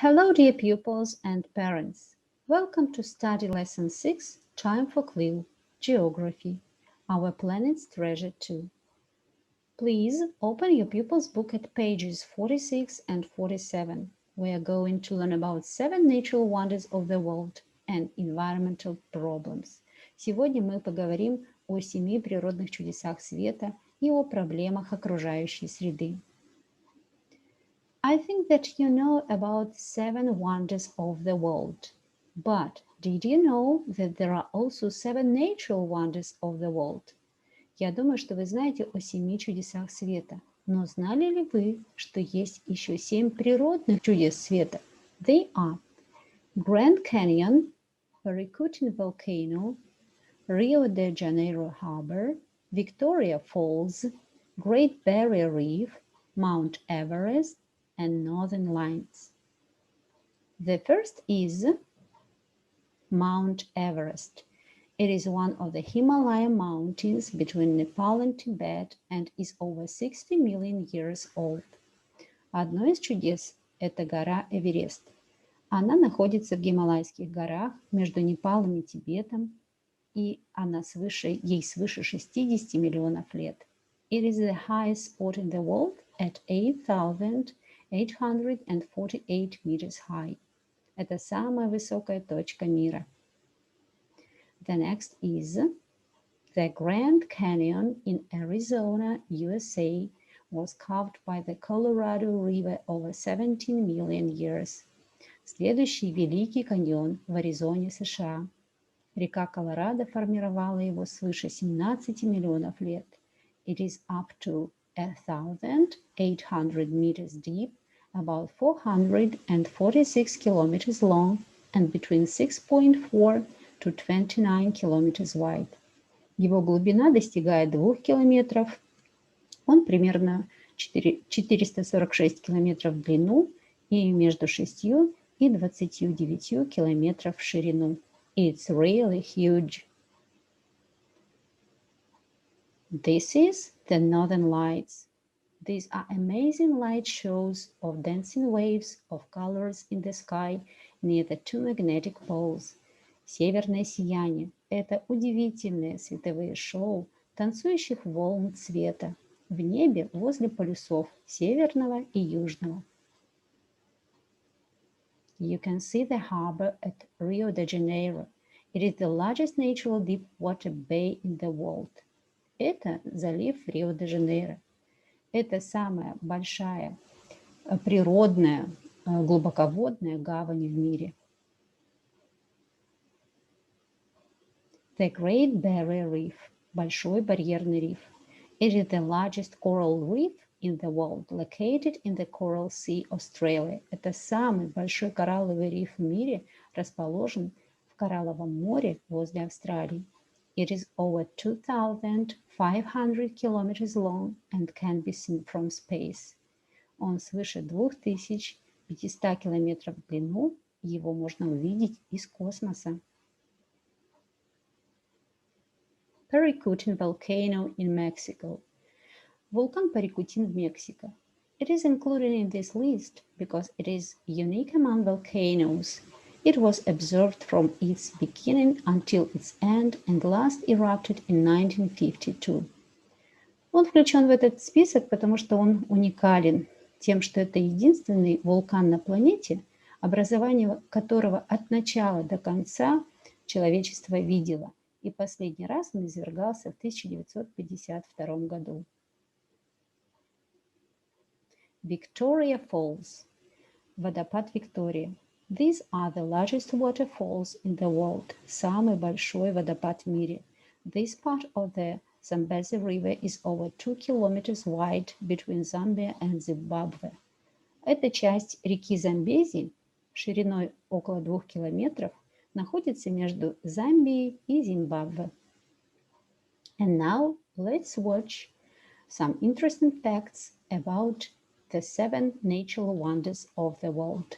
Hello, dear pupils and parents. Welcome to study lesson 6, Time for CLIL, Geography, our planet's treasure 2. Please open your pupils' book at pages 46 and 47. We are going to learn about 7 natural wonders of the world and environmental problems. Сегодня мы поговорим о 7 природных чудесах света и о проблемах окружающей среды. I think that you know about 7 wonders of the world. But did you know that there are also 7 natural wonders of the world? Я думаю, что вы знаете о 7 чудесах света. Но знали ли вы, что есть еще 7 природных чудес света? They are Grand Canyon, Paracontine Volcano, Rio de Janeiro Harbor, Victoria Falls, Great Barrier Reef, Mount Everest, and Northern Lights. The first is Mount Everest. It is one of the Himalayan mountains between Nepal and Tibet and is over 60 million years old. Одно из чудес – это гора Эверест. Она находится в Гималайских горах между Непалом и Тибетом, и ей свыше 60 миллионов лет. It is the highest spot in the world at 8,848 meters high. Это самая высокая точка мира. The next is the Grand Canyon in Arizona, USA, was carved by the Colorado River over 17 million years. Следующий Великий каньон в Аризоне, США. Река Колорадо формировала его свыше 17 миллионов лет. It is up to 1,800 meters deep, about 446 kilometers long, and between 6.4 to 29 kilometers wide. Его глубина достигает 2 километров. Он примерно 446 километров в длину и между 6 и 29 километров в ширину. It's really huge. This is the Northern Lights. These are amazing light shows of dancing waves of colors in the sky near the two magnetic poles. Северное сияние – это удивительные световые шоу танцующих волн цвета в небе возле полюсов северного и южного. You can see the harbor at Rio de Janeiro. It is the largest natural deep water bay in the world. Это залив Рио-де-Жанейро. Это самая большая природная глубоководная гавань в мире. The Great Barrier Reef, Большой барьерный риф. It is the largest coral reef in the world, located in the Coral Sea, Australia. Это самый большой коралловый риф в мире, расположен в Коралловом море возле Австралии. It is over 2,500 kilometers long and can be seen from space. Он свыше 2500 километров в длину, его можно увидеть из космоса. Paracontine Volcano in Mexico. Вулкан Парикутин в Мексико. It is included in this list because it is unique among volcanoes. It was observed from its beginning until its end and last erupted in 1952. Он включен в этот список, потому что он уникален тем, что это единственный вулкан на планете, образование которого от начала до конца человечество видело. И последний раз он извергался в 1952 году. Victoria Falls. Водопад Виктория. These are the largest waterfalls in the world. Самый большой водопад в мире. This part of the Zambezi River is over 2 kilometers wide between Zambia and Zimbabwe. Эта часть реки Замбези шириной около 2 километров находится между Замбией и Зимбабве. And now let's watch some interesting facts about the 7 natural wonders of the world.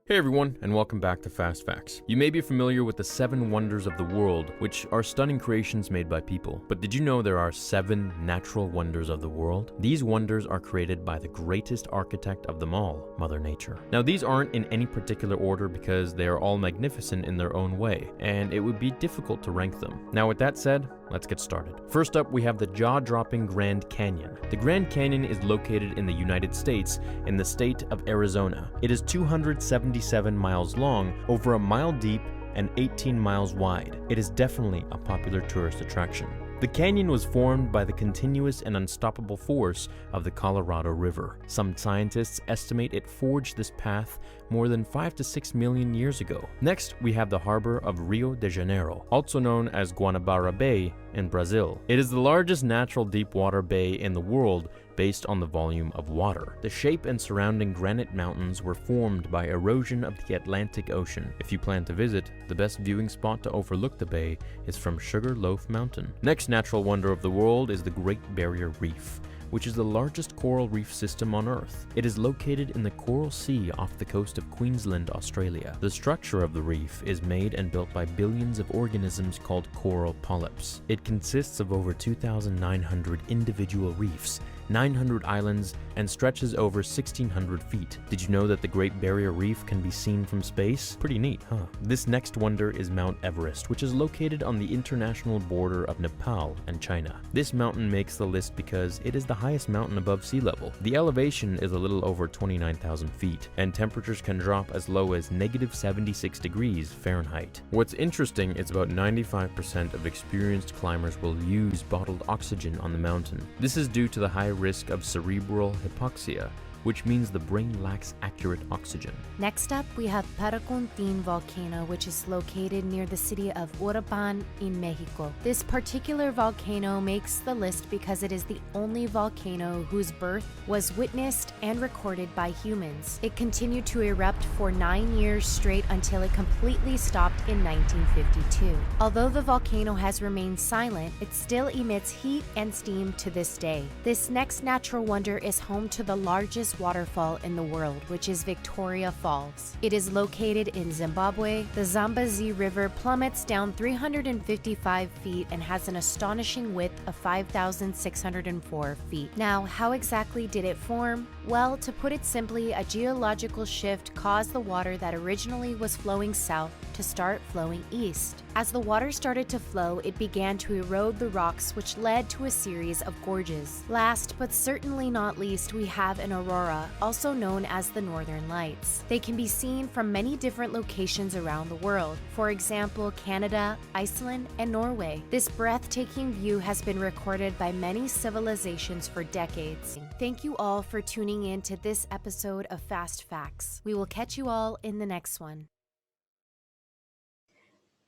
Hey everyone, and welcome back to Fast Facts. You may be familiar with the 7 wonders of the world, which are stunning creations made by people. But did you know there are 7 natural wonders of the world? These wonders are created by the greatest architect of them all, Mother Nature. Now these aren't in any particular order because they are all magnificent in their own way, and it would be difficult to rank them. Now with that said, let's get started. First up, we have the jaw-dropping Grand Canyon. The Grand Canyon is located in the United States in the state of Arizona. It is 277 miles long, over a mile deep, and 18 miles wide. It is definitely a popular tourist attraction. The canyon was formed by the continuous and unstoppable force of the Colorado River. Some scientists estimate it forged this path more than 5 to 6 million years ago. Next, we have the harbor of Rio de Janeiro, also known as Guanabara Bay in Brazil. It is the largest natural deep water bay in the world based on the volume of water. The shape and surrounding granite mountains were formed by erosion of the Atlantic Ocean. If you plan to visit, the best viewing spot to overlook the bay is from Sugarloaf Mountain. Next natural wonder of the world is the Great Barrier Reef, which is the largest coral reef system on Earth. It is located in the Coral Sea off the coast of Queensland, Australia. The structure of the reef is made and built by billions of organisms called coral polyps. It consists of over 2,900 individual reefs, 900 islands, and stretches over 1,600 feet. Did you know that the Great Barrier Reef can be seen from space? Pretty neat, huh? This next wonder is Mount Everest, which is located on the international border of Nepal and China. This mountain makes the list because it is the highest mountain above sea level. The elevation is a little over 29,000 feet, and temperatures can drop as low as -76 degrees Fahrenheit. What's interesting is about 95% of experienced climbers will use bottled oxygen on the mountain. This is due to the high risk of cerebral hypoxia, which means the brain lacks accurate oxygen. Next up, we have Paracontine Volcano, which is located near the city of Uruapan in Mexico. This particular volcano makes the list because it is the only volcano whose birth was witnessed and recorded by humans. It continued to erupt for 9 years straight until it completely stopped in 1952. Although the volcano has remained silent, it still emits heat and steam to this day. This next natural wonder is home to the largest waterfall in the world, which is Victoria Falls. It is located in Zimbabwe. The Zambezi River plummets down 355 feet and has an astonishing width of 5,604 feet. Now, how exactly did it form? Well, to put it simply, a geological shift caused the water that originally was flowing south to start flowing east. As the water started to flow, it began to erode the rocks, which led to a series of gorges. Last, but certainly not least, we have an aurora, also known as the Northern Lights. They can be seen from many different locations around the world. For example, Canada, Iceland, and Norway. This breathtaking view has been recorded by many civilizations for decades. Thank you all for tuning in to this episode of Fast Facts. We will catch you all in the next one.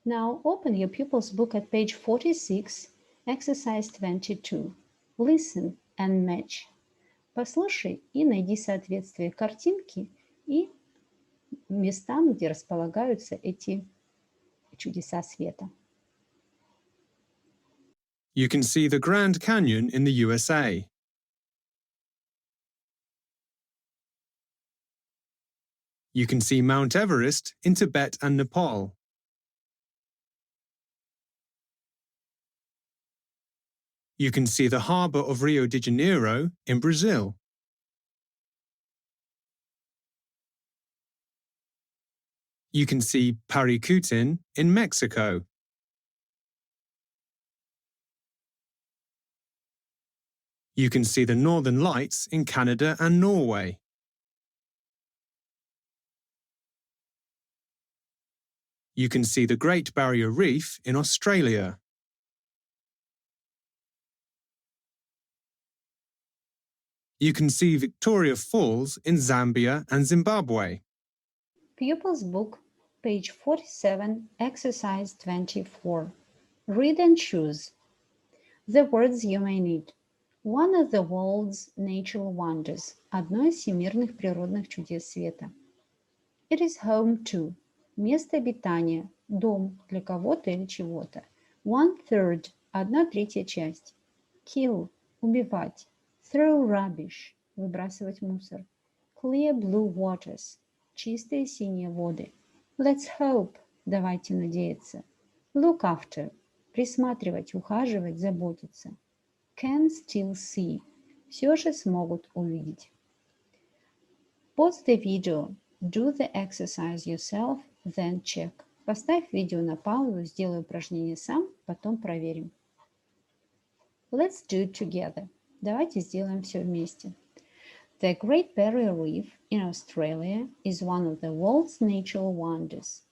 Now open your pupil's book at page 46, exercise 22. Listen and match. Послушай и найди соответствие картинки и местам, где располагаются эти чудеса света. You can see the Grand Canyon in the USA. You can see Mount Everest in Tibet and Nepal. You can see the harbor of Rio de Janeiro in Brazil. You can see Paracontine in Mexico. You can see the Northern Lights in Canada and Norway. You can see the Great Barrier Reef in Australia. You can see Victoria Falls in Zambia and Zimbabwe. Pupil's book, page 47, exercise 24. Read and choose. The words you may need. One of the world's natural wonders. Одно из всемирных природных чудес света. It is home to. Место обитания. Дом для кого-то или чего-то. 1/3. 1/3 часть. Kill. Убивать. Throw rubbish. Выбрасывать мусор. Clear blue waters. чистые синие воды. Let's hope, давайте надеяться. Look after, присматривать, ухаживать, заботиться. Can still see, все же смогут увидеть. Pause the video, do the exercise yourself, then check. Поставь видео на паузу, сделай упражнение сам, потом проверим. Let's do it together. Давайте сделаем все вместе. The Great Barrier Reef in Australia is one of the world's natural wonders.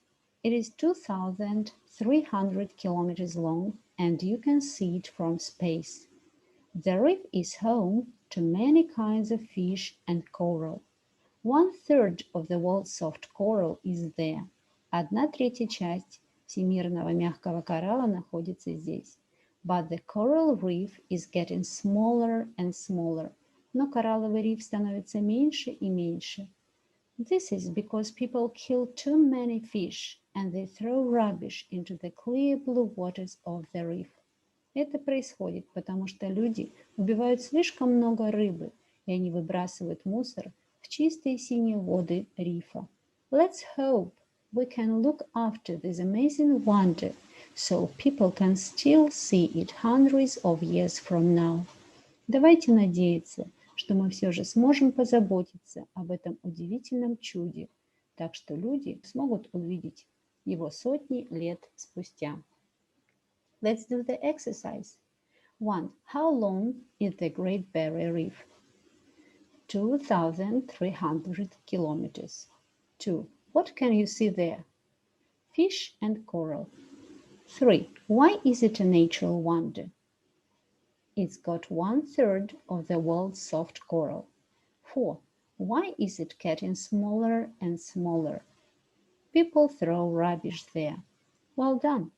It is 2,300 kilometers long and you can see it from space. The reef is home to many kinds of fish and coral. 1/3 of the world's soft coral is there. 1/3 часть всемирного мягкого коралла находится здесь. But the coral reef is getting smaller and smaller. Но коралловый риф становится меньше и меньше. This is because people kill too many fish and they throw rubbish into the clear blue waters of the reef. Это происходит, потому что люди убивают слишком много рыбы, и они выбрасывают мусор в чистые синие воды рифа. Let's hope we can look after this amazing wonder so people can still see it hundreds of years from now. Давайте надеяться, что мы все же сможем позаботиться об этом удивительном чуде, так что люди смогут увидеть его сотни лет спустя. Let's do the exercise. 1. How long is the Great Barrier Reef? 2,300 kilometers. 2. What can you see there? Fish and coral. 3. Why is it a natural wonder? It's got 1/3 of the world's soft coral. 4. Why is it getting smaller and smaller? People throw rubbish there. Well done.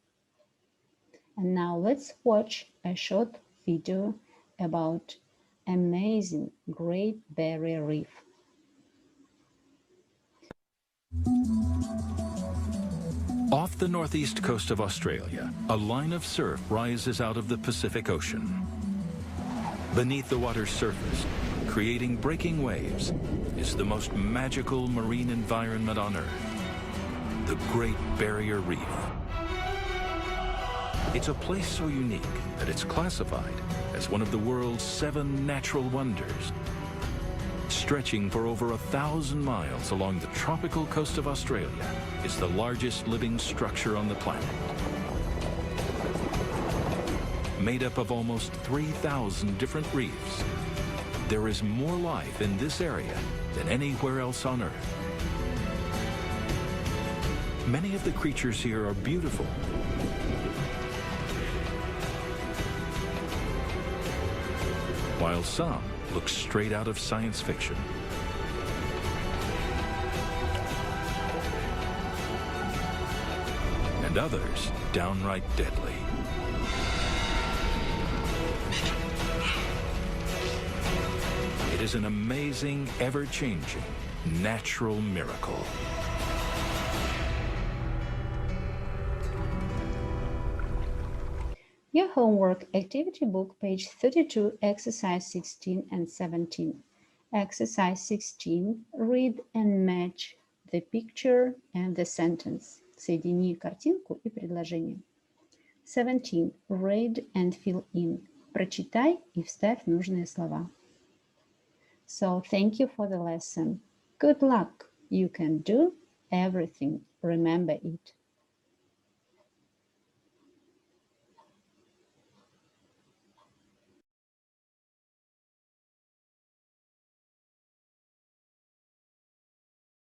And now let's watch a short video about amazing Great Barrier Reef. Off the northeast coast of Australia, a line of surf rises out of the Pacific Ocean. Beneath the water's surface, creating breaking waves, is the most magical marine environment on Earth, the Great Barrier Reef. It's a place so unique that it's classified as one of the world's 7 natural wonders. Stretching for over 1,000 miles along the tropical coast of Australia, is the largest living structure on the planet. Made up of almost 3,000 different reefs, there is more life in this area than anywhere else on Earth. Many of the creatures here are beautiful, while some look straight out of science fiction. And others downright deadly. It is an amazing, ever-changing, natural miracle. Your homework activity book, page 32, exercise 16 and 17. Exercise 16, read and match the picture and the sentence. Соедини картинку и предложение. 17, read and fill in. Прочитай и вставь нужные слова. So, thank you for the lesson. Good luck. You can do everything. Remember it.